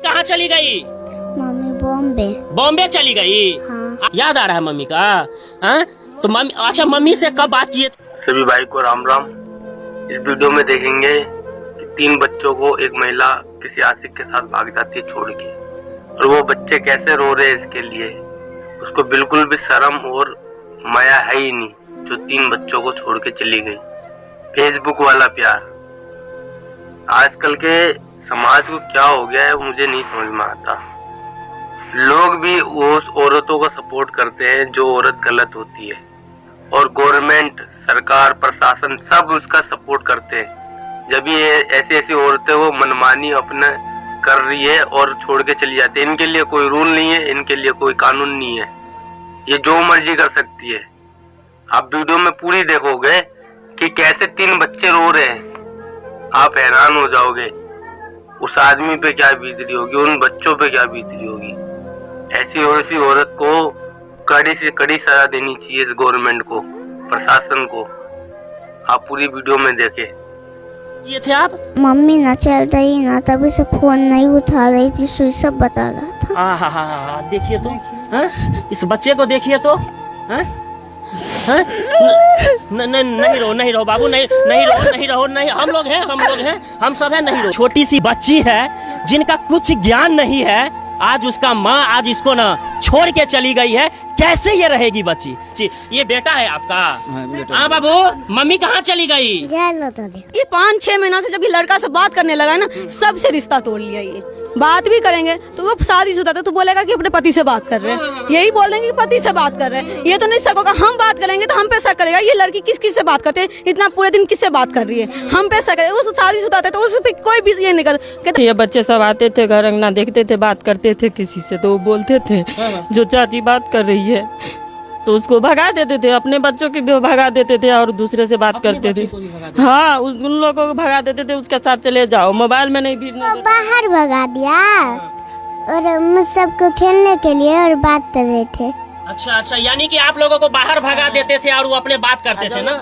कहाँ चली गई? मम्मी बॉम्बे। बॉम्बे चली गई? हाँ। याद आ रहा है मम्मी का? हाँ तो मम्मी, अच्छा मम्मी से कब बात किए? सभी भाई को राम राम। इस वीडियो में देखेंगे कि 3 बच्चों को एक महिला किसी आशिक के साथ भाग जाती है छोड़ के, और वो बच्चे कैसे रो रहे हैं इसके लिए। उसको बिल्कुल भी शर्म और माया है ही नहीं, जो 3 बच्चों को छोड़ के चली गई। फेसबुक वाला प्यार। आजकल के समाज को क्या हो गया है मुझे नहीं समझ में आता। लोग भी उस औरतों को सपोर्ट करते हैं जो औरत गलत होती है, और गवर्नमेंट, सरकार, प्रशासन सब उसका सपोर्ट करते हैं। जब ये ऐसी औरतें वो मनमानी अपना कर रही है और छोड़ के चली जाती है, इनके लिए कोई रूल नहीं है, इनके लिए कोई कानून नहीं है, ये जो मर्जी कर सकती है। आप वीडियो में पूरी देखोगे कि कैसे 3 बच्चे रो रहे हैं, आप हैरान हो जाओगे। उस आदमी पे क्या बीत रही होगी, उन बच्चों पे क्या बीत रही होगी। ऐसी और ऐसी औरत को कड़ी से कड़ी सजा देनी चाहिए गवर्नमेंट को, प्रशासन को। आप पूरी वीडियो में देखें। ये थे आप? मम्मी ना चल रही ना, तभी से फोन नहीं उठा रही थी, स्विच ऑफ बता रहा था। हाँ देखिए तो, हाँ? इस बच्चे को देखिए तो, हाँ? हाँ? नहीं रहो बाबू, नहीं रहो, हम लोग हैं, हम सब हैं, नहीं रहो। छोटी सी बच्ची है जिनका कुछ ज्ञान नहीं है, आज उसका माँ आज इसको ना छोड़ के चली गई है, कैसे ये रहेगी बच्ची? ये बेटा है आपका? हाँ बाबू, मम्मी कहाँ चली गई? ये 5-6 महीना से जब ये लड़का से बात करने लगा ना, सबसे रिश्ता तोड़ लिया। ये बात भी करेंगे तो वो शादीशुदा था तो बोलेगा कि अपने पति से बात कर रहे हैं, यही बोल देंगे कि पति से बात कर रहे हैं। ये तो नहीं सकोगा, हम बात करेंगे तो हम पे शक करेगा, ये लड़की किस से बात करते हैं, इतना पूरे दिन किससे बात कर रही है, हम पे शक करेगा। वो शादीशुदा था तो उस पे कोई भी ये नहीं करता। ये बच्चे सब आते थे, घर अंगना देखते थे, बात करते थे किसी से, तो वो बोलते थे जो चाची बात कर रही है तो उसको भगा देते थे, अपने बच्चों के भी भगा देते थे और दूसरे से बात करते थे। हाँ, उन लोगों को भगा देते थे, उसके साथ चले जाओ, मोबाइल में नहीं भीड़ने देते। बाहर भगा दिया और हम सबको खेलने के लिए और बात कर रहे थे। अच्छा, यानी कि आप लोगों को बाहर भगा देते थे और वो अपने बात करते थे ना?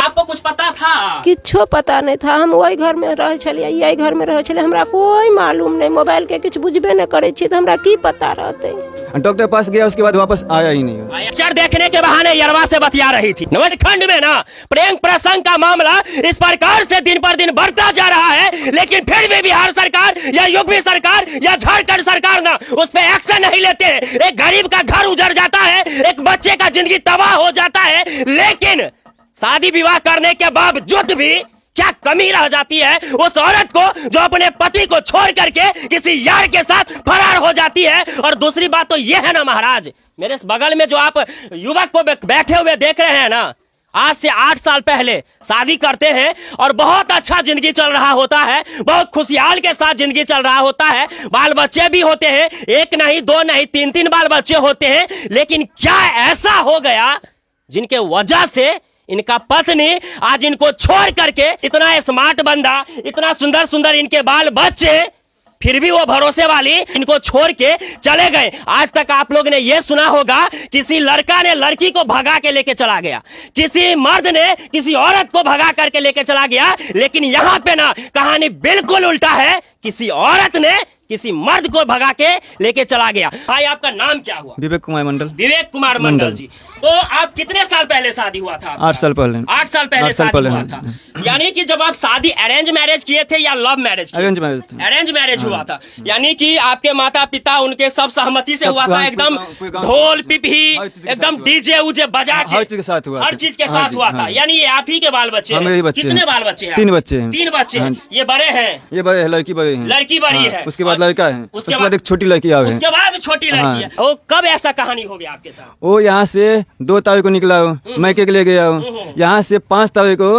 आपको कुछ पता था? किच्छो पता नहीं था, हम वही घर में रह छलिए, यही घर में रह छलिए, हमरा कोई मालूम नहीं, मोबाइल के कुछ बुझबे न करे छी, तो हमरा की पता रहते। डॉक्टर पास गया, उसके बाद वापस आया ही नहीं। पिक्चर देखने के बहाने यरवा से बतिया रही थी। नवखंड में ना प्रेम प्रसंग का मामला इस प्रकार से दिन पर दिन बढ़ता जा रहा है, लेकिन फिर भी बिहार सरकार या यूपी सरकार या झारखंड सरकार ना उस पर एक्शन नहीं लेते। एक गरीब का घर उजड़ जाता है, एक बच्चे का जिंदगी तबाह हो जाता है, लेकिन शादी विवाह करने के बावजूद भी क्या कमी रह जाती है उस औरत को जो अपने पति को छोड़ करके किसी यार के साथ फरार हो जाती है। और दूसरी बात तो यह है ना महाराज, मेरे इस बगल में जो आप युवक को बैठे हुए देख रहे हैं ना, आज से 8 साल पहले शादी करते हैं और बहुत अच्छा जिंदगी चल रहा होता है, बहुत खुशहाल के साथ जिंदगी चल रहा होता है, बाल बच्चे भी होते हैं, 1 नहीं 2 नहीं 3 बाल बच्चे होते हैं। लेकिन क्या ऐसा हो गया जिनके वजह से इनका पत्नी आज इनको छोड़ करके, इतना स्मार्ट बंदा, इतना सुंदर इनके बाल बच्चे, फिर भी वो भरोसे वाली इनको छोड़ के चले गए। आज तक आप लोग ने ये सुना होगा किसी लड़का ने लड़की को भगा के लेके चला गया, किसी मर्द ने किसी औरत को भगा करके लेके चला गया, लेकिन यहाँ पे ना कहानी बिल्कुल उल्टा है, किसी औरत ने किसी मर्द को भगा के लेके चला गया। भाई आपका नाम क्या हुआ? विवेक कुमार मंडल। विवेक कुमार मंडल जी। तो आप कितने साल पहले शादी हुआ था? 8 साल पहले। 8 साल पहले शादी हुआ था। यानी कि जब आप शादी अरेंज मैरिज किए थे या लव मैरिज? अरेंज मैरिज था। अरेंज मैरिज हुआ था, यानी कि आपके माता पिता उनके सब सहमति से हुआ था, एकदम ढोल पिपही एकदम डीजे उजे बजा के हर चीज के साथ हुआ, हर चीज के साथ हुआ था। यानी ये आप ही के बाल बच्चे हैं? कितने बाल बच्चे हैं? 3 बच्चे हैं। 3 बच्चे हैं। ये बड़े हैं? ये बड़े है, लड़की बड़ी है। लड़की बड़ी है, उसके बाद लड़का है, उसके बाद एक छोटी लड़की है। उसके बाद छोटी लड़की है। वो कब ऐसा कहानी हो गया आपके साथ? वो यहाँ से 2 तारीख को निकला हूँ, मैके के लिए गया हूँ। यहाँ से 5 तारीख को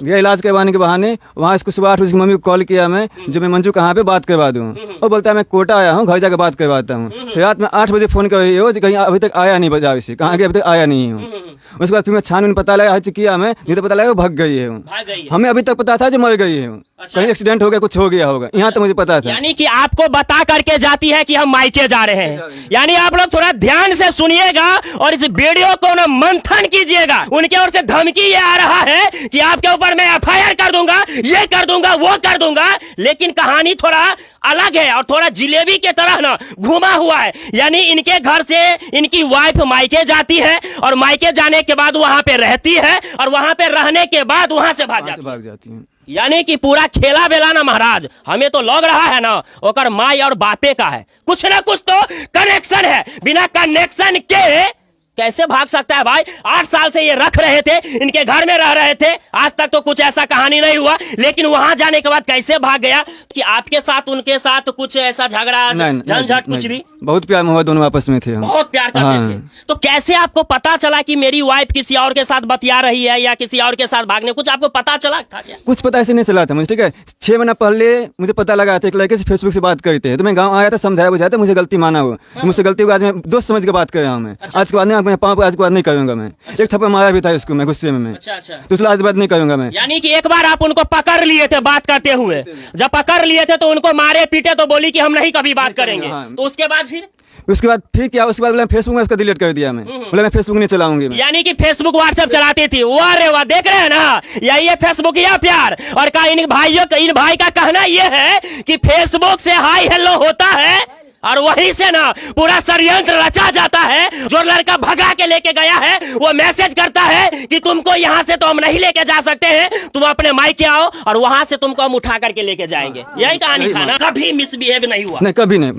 गया इलाज करवाने के बहाने, वहाँ इसको सुबह 8 बजे मम्मी को कॉल किया मैं, जो मैं मंजू कहाँ पे बात करवा दूँ। वो बोलता है मैं कोटा आया हूँ, घर जाकर बात करवाता हूँ। फिर रात में 8 बजे फोन कर रही हो, कहीं अभी तक आया नहीं, बाजार से कहाँ गया, अभी तक आया नहीं हूँ। उसके बाद फिर मैं छानबीन पता लगा, हर चीज किया मैं, नहीं तो पता लगा भाग गई है। हमें अभी तक पता था जो मर गई है, कहीं एक्सीडेंट हो गया, कुछ हो गया होगा, यहाँ तो मुझे पता था। यानी कि आपको बता करके जाती है कि हम मायके जा रहे हैं। यानी आप लोग थोड़ा ध्यान से सुनिएगा और इस वीडियो को ना मंथन कीजिएगा। उनके ओर से धमकी ये आ रहा है कि आपके ऊपर मैं FIR कर दूंगा, ये कर दूंगा, वो कर दूंगा। लेकिन कहानी थोड़ा अलग है और थोड़ा जिलेबी के तरह ना घुमा हुआ है। यानी इनके घर से इनकी वाइफ मायके जाती है और मायके जाने के बाद वहां पे रहती है और वहां पे रहने के बाद वहां से भाग जाती है। यानी कि पूरा खेला बेला ना महाराज, हमें तो लग रहा है ना ओकर माई और बापे का है, कुछ ना कुछ तो कनेक्शन है। बिना कनेक्शन के कैसे भाग सकता है भाई? 8 साल से ये रख रहे थे, इनके घर में रह रहे थे, आज तक तो कुछ ऐसा कहानी नहीं हुआ, लेकिन वहां जाने के बाद कैसे भाग गया? कि आपके साथ उनके साथ कुछ ऐसा झगड़ा झंझट कुछ भी? बहुत प्यार मोहब्बत दोनों आपस में थे, बहुत प्यार करते थे। तो कैसे आपको पता चला कि मेरी वाइफ किसी और के साथ बतिया रही है या किसी और के साथ भागने? कुछ आपको पता चला था क्या? कुछ पता ऐसे नहीं चला था मुझे, ठीक है। 6 महीना पहले मुझे पता लगा था एक लड़के से फेसबुक से बात करते हैं, तो मैं गाँव आया था, समझाया बुझाया था, मुझे गलती माना हुआ, मुझसे गलती हुई, आज मैं दोस्त समझ के बात कर रहा हूँ। मैं आज के बाद नहीं, पाँव आज के बाद नहीं करूंगा मैं। एक थप्पड़ मारा भी था इसको मैं गुस्से में, तो इसलिए आज बात नहीं करूंगा मैं। यानी कि एक बार आप उनको पकड़ लिए थे बात करते हुए, जब पकड़ लिए थे तो उनको मारे पीटे तो बोली कि हम नहीं कभी बात करेंगे, तो उसके बाद फिर क्या? उसके बाद बोला फेसबुक में उसका डिलीट कर दिया मैं, बोला मैं फेसबुक नहीं चलाऊंगी। यानी कि फेसबुक व्हाट्सएप चलाती थी। वाह रे वाह, देख रहे हैं ना, यही है फेसबुक या प्यार। और का इन भाई का कहना यह है कि फेसबुक से हाय हेलो होता है और वहीं से ना पूरा षड्यंत्र रचा जाता है। जो लड़का भगा के लेके गया है वो मैसेज करता है कि तुमको यहाँ से तो हम नहीं लेके जा सकते हैं, तुम अपने मायके आओ और वहां से तुमको हम उठा करके लेके जाएंगे। यही कहानी था ना? कभी मिसबिहेव नहीं हुआ? नहीं, कभी नहीं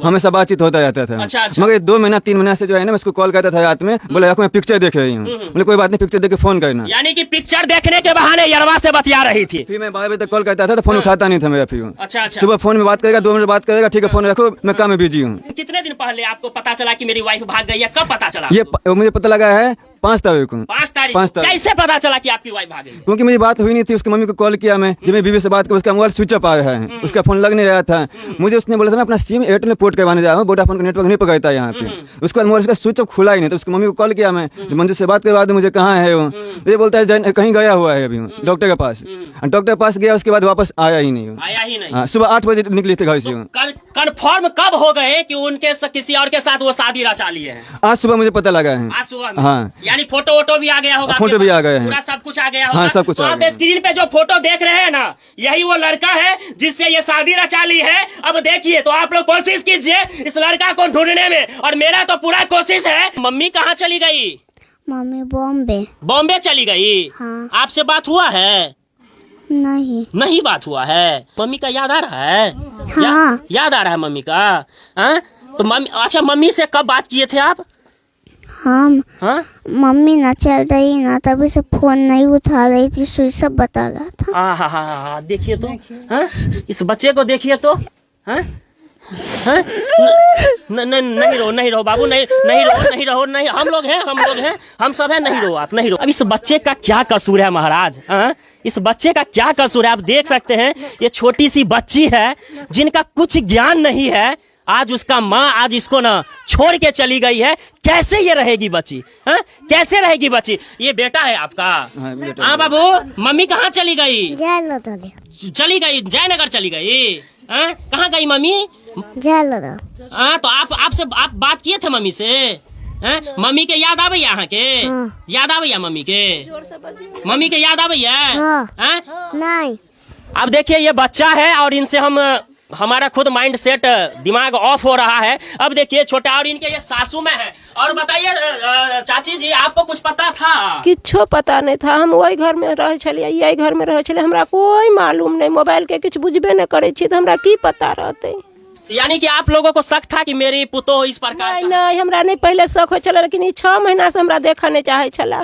हमेशा बातचीत होता रहता था। अच्छा। मगर 2 महीना 3 महीना से जो है ना, मैं उसको कॉल करता था रात में, बोला मैं पिक्चर देख रही हूँ, बोले कोई बात नहीं, पिक्चर देख के फोन करना। यानी कि पिक्चर देखने के बहाने यरवा से बतिया रही थी। फिर मैं 12 बजे तक कॉल करता था तो फोन उठाता नहीं था मेरा। फिर अच्छा। सुबह फोन में बात करेगा, 2 मिनट बात करेगा, ठीक है फोन रखो, मैं काम में बिजी हूँ। कितने दिन पहले आपको पता चला कि मेरी वाइफ भाग गई है? कब पता चला? ये मुझे पता लगा है 5 तारीख को। 5 तारीख? कैसे पता चला कि आपकी वाइफ भाग गई? क्योंकि मेरी बात हुई नहीं थी, उसकी मम्मी को कॉल किया मैं, जब मैं बीवी से बात कर, उसका मोबाइल स्विच ऑफ आ रहा है, उसका फोन लग नहीं रहा था। मुझे उसने बोला था मैं अपना सिम एयरटेल में पोर्ट करवाने जा रहा हूँ, वोडाफोन का नेटवर्क नहीं पकड़ता यहाँ पे। उसके बाद मोबाइल का स्विच ऑफ खुला ही नहीं, तो उसकी मम्मी को कॉल किया मैं, जब मंजू से बात करवा दूँ मुझे कहाँ है वो, ये बोलता है कहीं गया हुआ है अभी डॉक्टर के पास। डॉक्टर के पास गया, उसके बाद वापस आया ही नहीं। सुबह 8 बजे निकली थी घर से। कन्फर्म कब हो गए कि उनके किसी और के साथ वो शादी रचा लिए हैं? आज सुबह मुझे पता लगा है। आज सुबह? हाँ। यानी फोटो वोटो भी आ गया होगा? फोटो भी आ गए हैं, पूरा सब कुछ आ गया होगा। हाँ, सब कुछ। तो आप स्क्रीन पे जो फोटो देख रहे हैं ना, यही वो लड़का है जिससे ये शादी रचा ली है। अब देखिए, तो आप लोग कोशिश कीजिए इस लड़का को ढूंढने में, और मेरा तो पूरा कोशिश है। मम्मी कहाँ चली गई? मम्मी बॉम्बे चली गई। हाँ। आपसे बात हुआ है? नहीं बात हुआ है। मम्मी का याद आ रहा है? हाँ। याद आ रहा है मम्मी का? हाँ? तो मम्मी, अच्छा, मम्मी से कब बात किए थे आप? हम हाँ? मम्मी ना चल रही ना, तभी से फोन नहीं उठा रही थी, स्विच ऑफ बता रहा था। हाँ, देखिए तो, हाँ? इस बच्चे को देखिए तो, हाँ? हाँ? नहीं रो बाबू, नहीं रहो, हम लोग हैं, हम सब हैं, नहीं रो आप, नहीं रो। अब इस बच्चे का क्या कसूर है महाराज? हाँ? इस बच्चे का क्या कसूर है? आप देख सकते हैं, ये छोटी सी बच्ची है जिनका कुछ ज्ञान नहीं है। आज उसका माँ आज इसको ना छोड़ के चली गई है। कैसे ये रहेगी बच्ची? हाँ? कैसे रहेगी बच्ची? ये बेटा है आपका? हाँ बाबू, मम्मी कहाँ चली गई? चली गई, जयनगर चली गई। हाँ? कहाँ गई मम्मी? हाँ, तो आप बात किए थे मम्मी से? हाँ? मम्मी के याद आवे यहाँ के? याद आवे मम्मी के याद आवे? नहीं। अब देखिए, ये बच्चा है और इनसे हमारा खुद माइंड सेट, दिमाग ऑफ हो रहा है। अब देखिए छोटा, और इनके ये सासू में है। और बताइए चाची जी, आपको कुछ पता था? किच्छो पता नहीं था, हम वही घर में रह छलिए, यही घर में रह छलिए, हमरा कोई मालूम नहीं, मोबाइल के कुछ बुझबे नहीं करे छी, तो हमरा की पता रहते। यानी कि आप लोगों को शक था कि मेरी पुतो इस प्रकार? नहीं, हमरा नहीं पहले शक हो चला, लेकिन 6 महीना से हमरा देखा नहीं चाहे छला।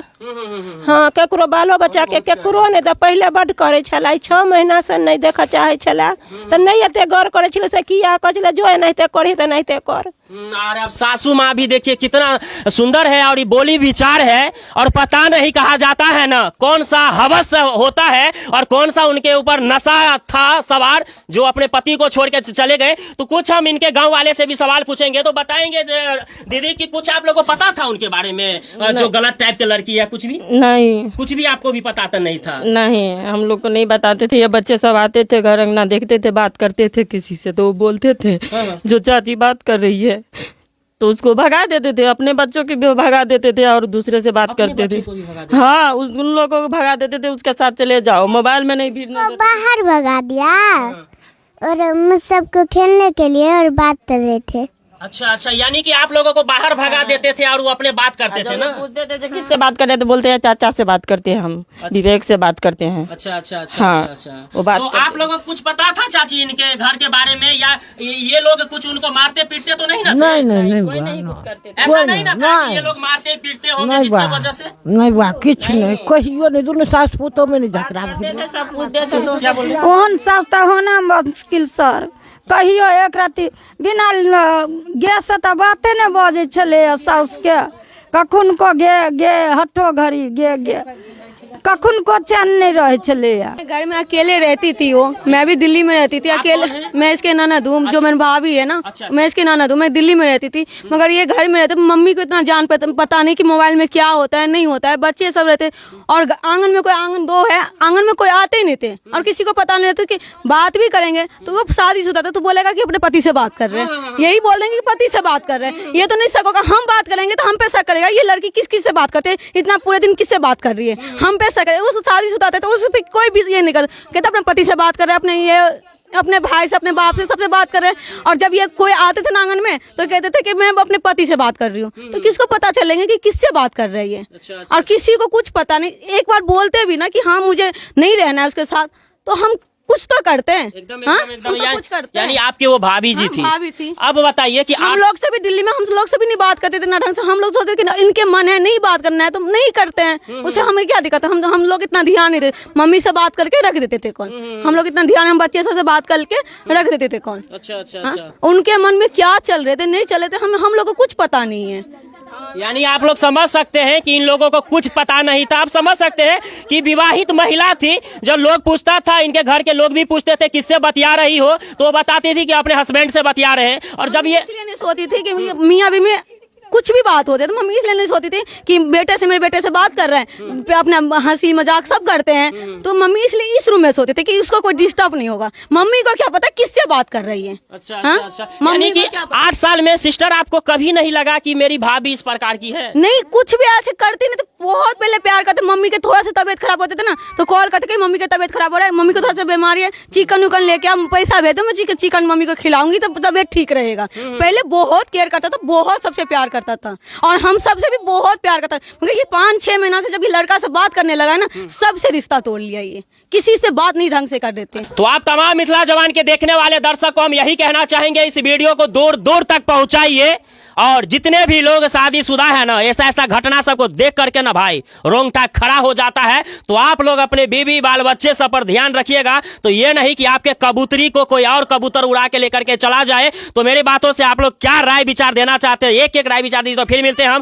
हाँ, केकरो बालो बच्चा के केकरो नहीं, तो पहले बड करे छला, 6 महीना से नहीं देखा चाहे छला, तो नहीं एते गौर करे छले से किया कहले जो नहीं करी तो नहीं कर। अरे अब सासू माँ भी देखिए कितना सुंदर है और ये बोली विचार है, और पता नहीं कहा जाता है ना कौन सा हवस होता है और कौन सा उनके ऊपर नशा था सवार, जो अपने पति को छोड़ के चले गए। तो कुछ हम इनके गांव वाले से भी सवाल पूछेंगे, तो बताएंगे दीदी कि कुछ आप लोगों को पता था उनके बारे में, जो गलत टाइप की लड़की है? कुछ भी नहीं, कुछ भी आपको भी पता तो नहीं था? नहीं, हम लोग को नहीं बताते थे। ये बच्चे सब आते थे घर अंगना, देखते थे, बात करते थे किसी से, तो वो बोलते थे जो चाची बात कर रही है, तो उसको भगा देते थे, अपने बच्चों की भी भगा देते थे और दूसरे से बात करते थे। हाँ, उन लोगों को भगा देते थे, उसके साथ चले जाओ, मोबाइल में नहीं भी बाहर भगा दिया, और हम सबको खेलने के लिए और बात कर रहे थे। अच्छा अच्छा, यानी कि आप लोगों को बाहर भगा देते थे और वो अपने बात करते थे ना? पूछते थे जो किससे बात कर रहे थे, बोलते हैं चाचा से बात करते हैं हम, विवेक से बात करते हैं। अच्छा अच्छा अच्छा हाँ, अच्छा वो बात तो आप लोगों को कुछ पता था चाची इनके घर के बारे में, या ये लोग कुछ उनको मारते पीटते तो नहीं ना थे? नहीं कुछ करते थे। ऐसा नहीं ना था कि ये लोग मारते पीटते होंगे जिसकी वजह से? नहीं बा किछ नहीं कहियो नहीं, दोनों सास पुतों में नहीं झगड़ा भेल। सब पूछते थे तो क्या बोले? ओहन सस्ता होना मुश्किल सर, कहियो एक राति बिना गैस से तो बाते नहीं बजे छले साउस के, कखुन को गे हटो घड़ी गे कखुन को चैन नहीं रहे छले। घर में अकेले रहती थी वो, मैं भी दिल्ली में रहती थी अकेले। मैं इसके ननद हूँ, जो मेरी भाभी है ना, मैं इसके ननद हूँ। मैं दिल्ली में रहती थी, मगर ये घर में रहते। मम्मी को इतना जान पता नहीं कि मोबाइल में क्या होता है नहीं होता है। बच्चे सब रहते और आंगन में कोई आंगन दो है, आंगन में कोई आते ही नहीं थे और किसी को पता नहीं रहता कि बात भी करेंगे तो वो शादीशुदा था तो बोलेगा कि अपने पति से बात कर रहे हैं, यही बोल देंगे कि पति से बात कर रहे हैं। ये तो नहीं सकोगा, हम बात करेंगे तो हम पे शक करेगा ये लड़की किस से बात करते हैं, इतना पूरे दिन किससे बात कर रही है, हम पे शक करेगा। वो शादीशुदा था तो उस पर कोई भी ये नहीं करता, कहता अपने पति से बात कर रहे हैं, अपने ये अपने भाई से अपने बाप से सबसे बात कर रहे हैं। और जब ये कोई आते थे आंगन में तो कहते थे कि मैं अपने पति से बात कर रही हूँ, तो किसको पता चलेंगे कि किससे बात कर रही है। और किसी को कुछ पता नहीं। एक बार बोलते भी ना कि हाँ मुझे नहीं रहना है उसके साथ, तो हम कुछ तो करते हैं। एकदम हाँ? एकदम एकदम हम तो कुछ करते यानी हैं। आपके वो भाभी जी हाँ, थी। भाभी थी। अब बताइए कि हम लोग से भी दिल्ली में हम लोग से भी नहीं बात करते थे ना ढंग से। हम लोग सोचते थे कि इनके मन है नहीं बात करना है तो नहीं करते हैं, उसे हमें क्या दिक्कत है। हम लोग इतना ध्यान नहीं देते, मम्मी से बात करके रख देते थे कॉल। हम लोग इतना ध्यान, हम बच्चे से बात करके रख देते थे कॉल। अच्छा अच्छा हाँ? अच्छा, उनके मन में क्या चल रहे थे नहीं चल रहे थे हम लोग को कुछ पता नहीं है। यानी आप लोग समझ सकते हैं कि इन लोगों को कुछ पता नहीं था। आप समझ सकते हैं कि विवाहित महिला थी, जब लोग पूछता था, इनके घर के लोग भी पूछते थे किससे बतिया रही हो, तो वो बताती थी कि अपने हस्बैंड से बतिया रहे हैं। और जब ये इसलिए नहीं सोती थी कि मियाँ बीवी में कुछ भी बात होती है तो मम्मी इसलिए नहीं सोती थी कि मेरे बेटे से बात कर रहे हैं, अपना हंसी मजाक सब करते हैं, तो मम्मी इसलिए इस रूम में सोती थी कि उसको कोई डिस्टर्ब नहीं होगा। मम्मी को क्या पता किससे बात कर रही है। अच्छा हाँ? अच्छा अच्छा, मम्मी यानी कि को क्या पता? 8 साल में सिस्टर आपको कभी नहीं लगा कि मेरी भाभी इस प्रकार की है? नहीं, कुछ भी ऐसे करती नहीं। तो बहुत पहले प्यार करते, मम्मी के थोड़ा सा तबियत खराब होते थे ना तो कॉल करते कि मम्मी की तबियत खराब हो रहा है, मम्मी को थोड़ा सा बीमारी है, चिकन उकन लेके आप पैसा भेज दो, मैं चिकन मम्मी को खिलाऊंगी तो तबियत ठीक रहेगा। पहले बहुत केयर करता था, बहुत सबसे प्यार करता था और हम सबसे भी बहुत प्यार करता था। मगर ये 5-6 महीना से जब ये लड़का से बात करने लगा ना, सबसे रिश्ता तोड़ लिया। ये किसी से बात नहीं ढंग से कर देते। तो आप तमाम मिथिला जवान के देखने वाले दर्शक को हम यही कहना चाहेंगे, इस वीडियो को दूर दूर तक पहुंचाइए। और जितने भी लोग शादीशुदा है ना, ऐसा घटना सबको देख करके ना भाई रोंगटा खड़ा हो जाता है। तो आप लोग अपने बीवी बाल बच्चे सब पर ध्यान रखिएगा, तो ये नहीं कि आपके कबूतरी को कोई और कबूतर उड़ा के लेकर के चला जाए। तो मेरी बातों से आप लोग क्या राय विचार देना चाहते हैं, एक राय विचार दीजिए। तो फिर मिलते हैं हम